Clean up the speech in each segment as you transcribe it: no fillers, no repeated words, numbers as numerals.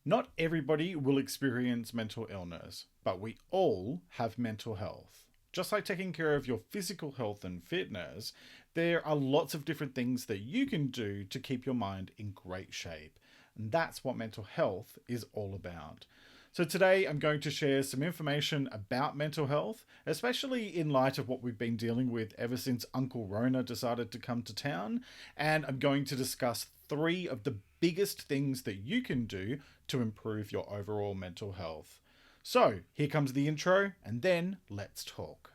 Not everybody will experience mental illness, but we all have mental health. Just like taking care of your physical health and fitness, there are lots of different things that you can do to keep your mind in great shape. And that's what mental health is all about. So today I'm going to share some information about mental health, especially in light of what we've been dealing with ever since Uncle Rona decided to come to town. And I'm going to discuss 3 of the biggest things that you can do to improve your overall mental health. So here comes the intro, and then let's talk.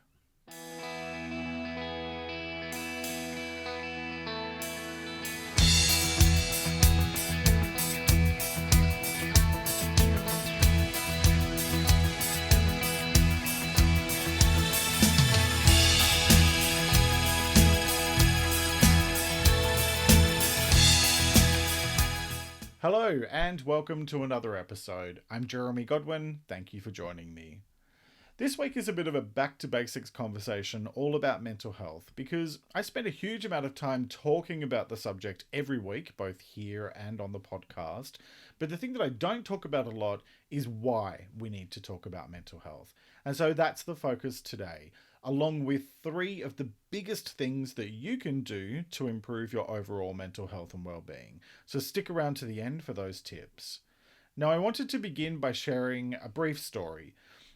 Hello and welcome to another episode. I'm Jeremy Godwin. Thank you for joining me. This week is a bit of a back to basics conversation all about mental health because I spend a huge amount of time talking about the subject every week, both here and on the podcast. But the thing that I don't talk about a lot is why we need to talk about mental health. And so that's the focus today, along with 3 of the biggest things that you can do to improve your overall mental health and well-being. So stick around to the end for those tips. Now, I wanted to begin by sharing a brief story.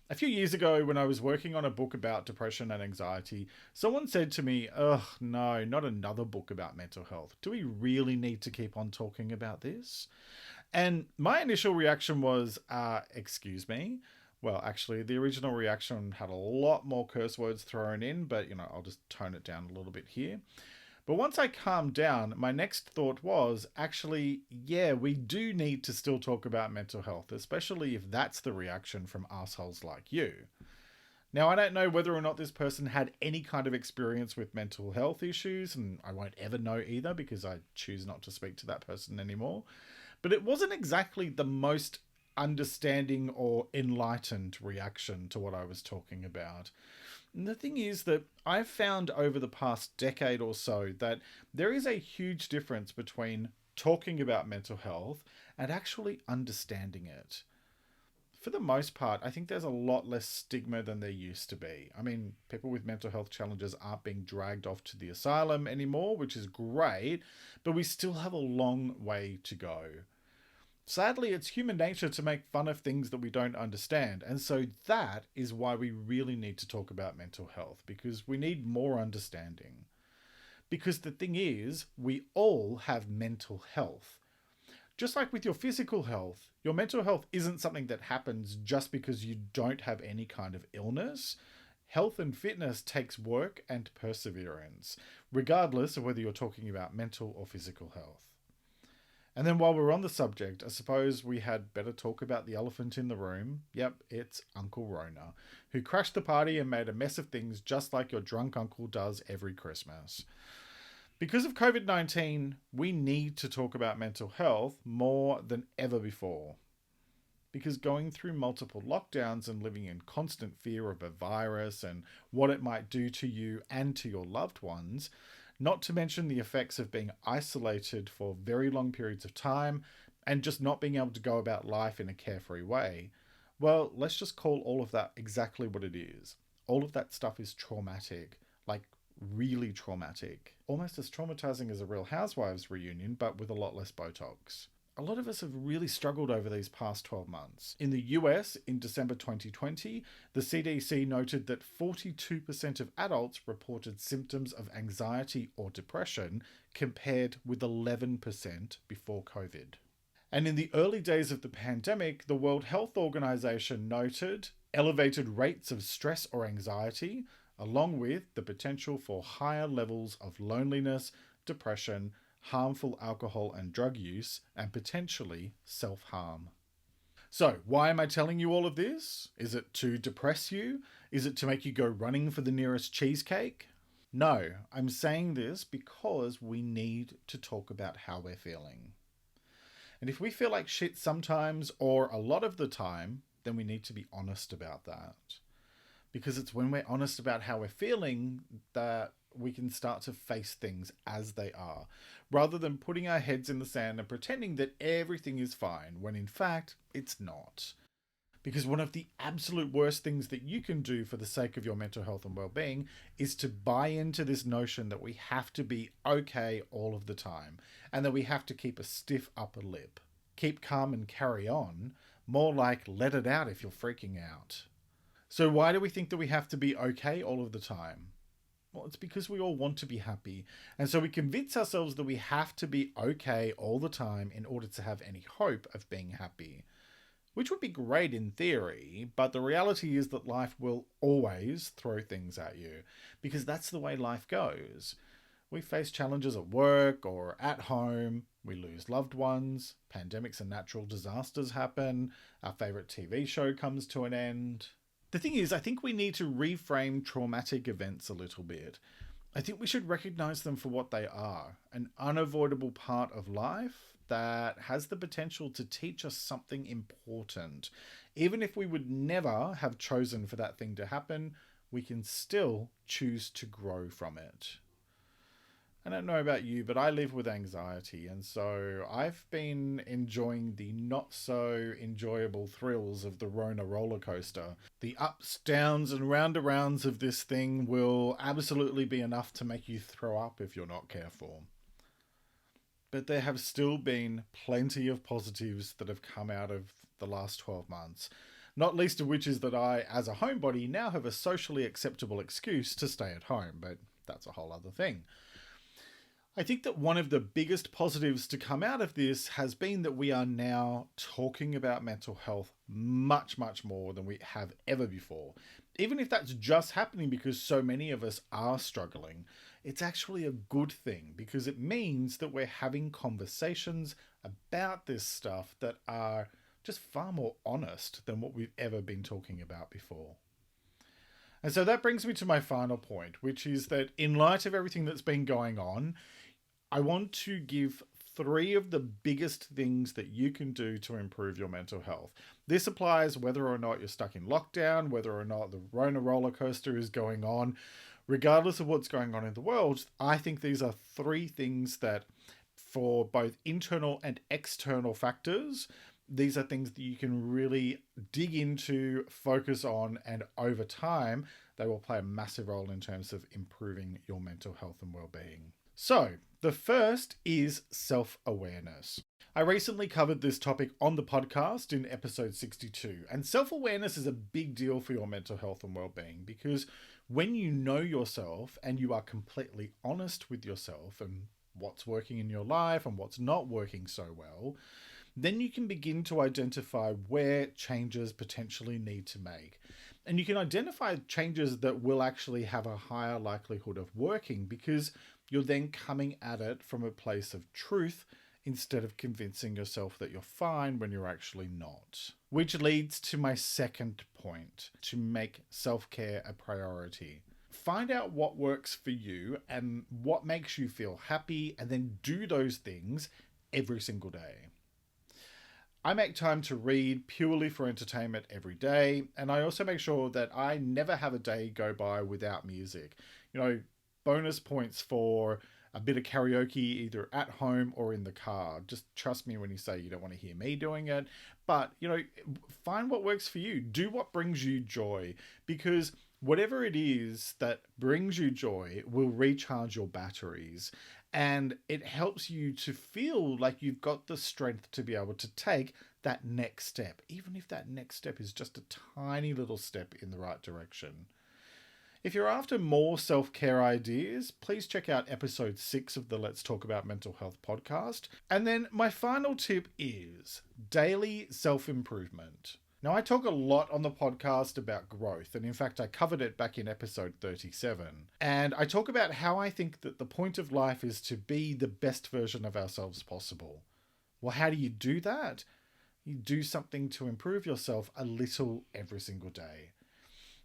A few years ago, when I was working on a book about depression and anxiety, someone said to me, "Ugh, no, not another book about mental health. Do we really need to keep on talking about this?" And my initial reaction was, excuse me? Well, actually, the original reaction had a lot more curse words thrown in, but, I'll just tone it down a little bit here. But once I calmed down, my next thought was, actually, yeah, we do need to still talk about mental health, especially if that's the reaction from assholes like you. Now, I don't know whether or not this person had any kind of experience with mental health issues, and I won't ever know either because I choose not to speak to that person anymore. But it wasn't exactly the most understanding or enlightened reaction to what I was talking about. And the thing is that I've found over the past decade or so that there is a huge difference between talking about mental health and actually understanding it. For the most part, I think there's a lot less stigma than there used to be. I mean, people with mental health challenges aren't being dragged off to the asylum anymore, which is great, but we still have a long way to go. Sadly, it's human nature to make fun of things that we don't understand, and so that is why we really need to talk about mental health, because we need more understanding. Because the thing is, we all have mental health. Just like with your physical health, your mental health isn't something that happens just because you don't have any kind of illness. Health and fitness takes work and perseverance, regardless of whether you're talking about mental or physical health. And then while we're on the subject, I suppose we had better talk about the elephant in the room. Yep, it's Uncle Rona, who crashed the party and made a mess of things just like your drunk uncle does every Christmas. Because of COVID-19, we need to talk about mental health more than ever before. Because going through multiple lockdowns and living in constant fear of a virus and what it might do to you and to your loved ones, not to mention the effects of being isolated for very long periods of time and just not being able to go about life in a carefree way, well, let's just call all of that exactly what it is. All of that stuff is traumatic, like really traumatic. Almost as traumatizing as a Real Housewives reunion, but with a lot less Botox. A lot of us have really struggled over these past 12 months. In the US, in December 2020, the CDC noted that 42% of adults reported symptoms of anxiety or depression, compared with 11% before COVID. And in the early days of the pandemic, the World Health Organization noted elevated rates of stress or anxiety, along with the potential for higher levels of loneliness, depression, harmful alcohol and drug use, and potentially self-harm. So, why am I telling you all of this? Is it to depress you? Is it to make you go running for the nearest cheesecake? No, I'm saying this because we need to talk about how we're feeling. And if we feel like shit sometimes, or a lot of the time, then we need to be honest about that. Because it's when we're honest about how we're feeling that we can start to face things as they are, rather than putting our heads in the sand and pretending that everything is fine when in fact it's not. Because one of the absolute worst things that you can do for the sake of your mental health and well-being is to buy into this notion that we have to be okay all of the time and that we have to keep a stiff upper lip. Keep calm and carry on, more like let it out if you're freaking out. So why do we think that we have to be okay all of the time? Well, it's because we all want to be happy. And so we convince ourselves that we have to be okay all the time in order to have any hope of being happy. Which would be great in theory, but the reality is that life will always throw things at you, because that's the way life goes. We face challenges at work or at home, we lose loved ones, pandemics and natural disasters happen, our favourite TV show comes to an end. The thing is, I think we need to reframe traumatic events a little bit. I think we should recognise them for what they are, an unavoidable part of life that has the potential to teach us something important. Even if we would never have chosen for that thing to happen, we can still choose to grow from it. I don't know about you, but I live with anxiety, and so I've been enjoying the not so enjoyable thrills of the Rona roller coaster. The ups, downs, and roundarounds of this thing will absolutely be enough to make you throw up if you're not careful. But there have still been plenty of positives that have come out of the last 12 months. Not least of which is that I, as a homebody, now have a socially acceptable excuse to stay at home, but that's a whole other thing. I think that one of the biggest positives to come out of this has been that we are now talking about mental health much, much more than we have ever before. Even if that's just happening because so many of us are struggling, it's actually a good thing because it means that we're having conversations about this stuff that are just far more honest than what we've ever been talking about before. And so that brings me to my final point, which is that in light of everything that's been going on, I want to give 3 of the biggest things that you can do to improve your mental health. This applies whether or not you're stuck in lockdown, whether or not the Rona roller coaster is going on. Regardless of what's going on in the world, I think these are 3 things that, for both internal and external factors, these are things that you can really dig into, focus on, and over time, they will play a massive role in terms of improving your mental health and well-being. So, the first is self-awareness. I recently covered this topic on the podcast in episode 62, and self-awareness is a big deal for your mental health and well-being because when you know yourself and you are completely honest with yourself and what's working in your life and what's not working so well, then you can begin to identify where changes potentially need to make. And you can identify changes that will actually have a higher likelihood of working because you're then coming at it from a place of truth instead of convincing yourself that you're fine when you're actually not. Which leads to my second point, to make self-care a priority. Find out what works for you and what makes you feel happy, and then do those things every single day. I make time to read purely for entertainment every day, and I also make sure that I never have a day go by without music. Bonus points for a bit of karaoke either at home or in the car. Just trust me when you say you don't want to hear me doing it. But, find what works for you. Do what brings you joy, because whatever it is that brings you joy will recharge your batteries, and it helps you to feel like you've got the strength to be able to take that next step, even if that next step is just a tiny little step in the right direction. If you're after more self-care ideas, please check out episode 6 of the Let's Talk About Mental Health podcast. And then my final tip is daily self-improvement. Now, I talk a lot on the podcast about growth, and in fact, I covered it back in episode 37. And I talk about how I think that the point of life is to be the best version of ourselves possible. Well, how do you do that? You do something to improve yourself a little every single day.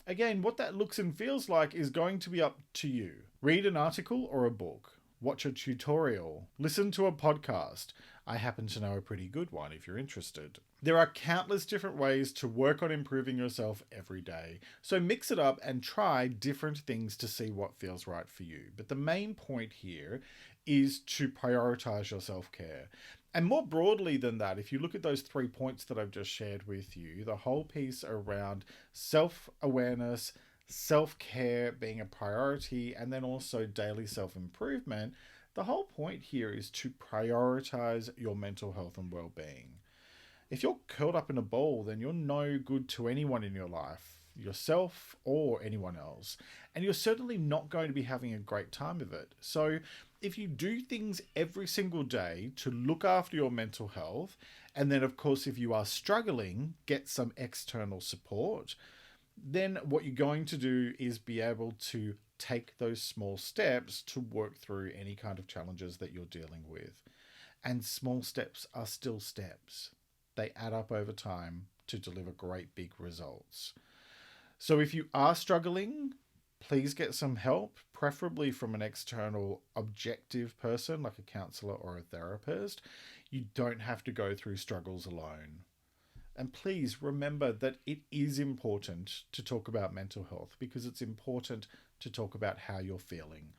Again, what that looks and feels like is going to be up to you. Read an article or a book. Watch a tutorial. Listen to a podcast. I happen to know a pretty good one if you're interested. There are countless different ways to work on improving yourself every day, so mix it up and try different things to see what feels right for you. But the main point here is to prioritize your self-care. And more broadly than that, if you look at those 3 points that I've just shared with you, the whole piece around self-awareness, self-care being a priority, and then also daily self-improvement, the whole point here is to prioritize your mental health and well-being. If you're curled up in a ball, then you're no good to anyone in your life, yourself or anyone else. And you're certainly not going to be having a great time of it. So if you do things every single day to look after your mental health, and then of course, if you are struggling, get some external support, then what you're going to do is be able to take those small steps to work through any kind of challenges that you're dealing with. And small steps are still steps. They add up over time to deliver great big results. So if you are struggling, please get some help, preferably from an external objective person like a counselor or a therapist. You don't have to go through struggles alone. And please remember that it is important to talk about mental health, because it's important to talk about how you're feeling.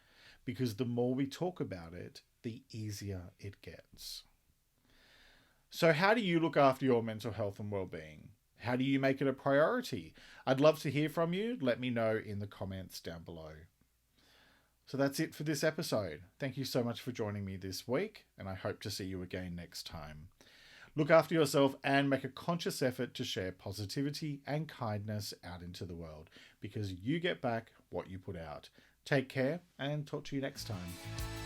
Because the more we talk about it, the easier it gets. So how do you look after your mental health and well-being? How do you make it a priority? I'd love to hear from you. Let me know in the comments down below. So that's it for this episode. Thank you so much for joining me this week, and I hope to see you again next time. Look after yourself and make a conscious effort to share positivity and kindness out into the world, because you get back what you put out. Take care and talk to you next time.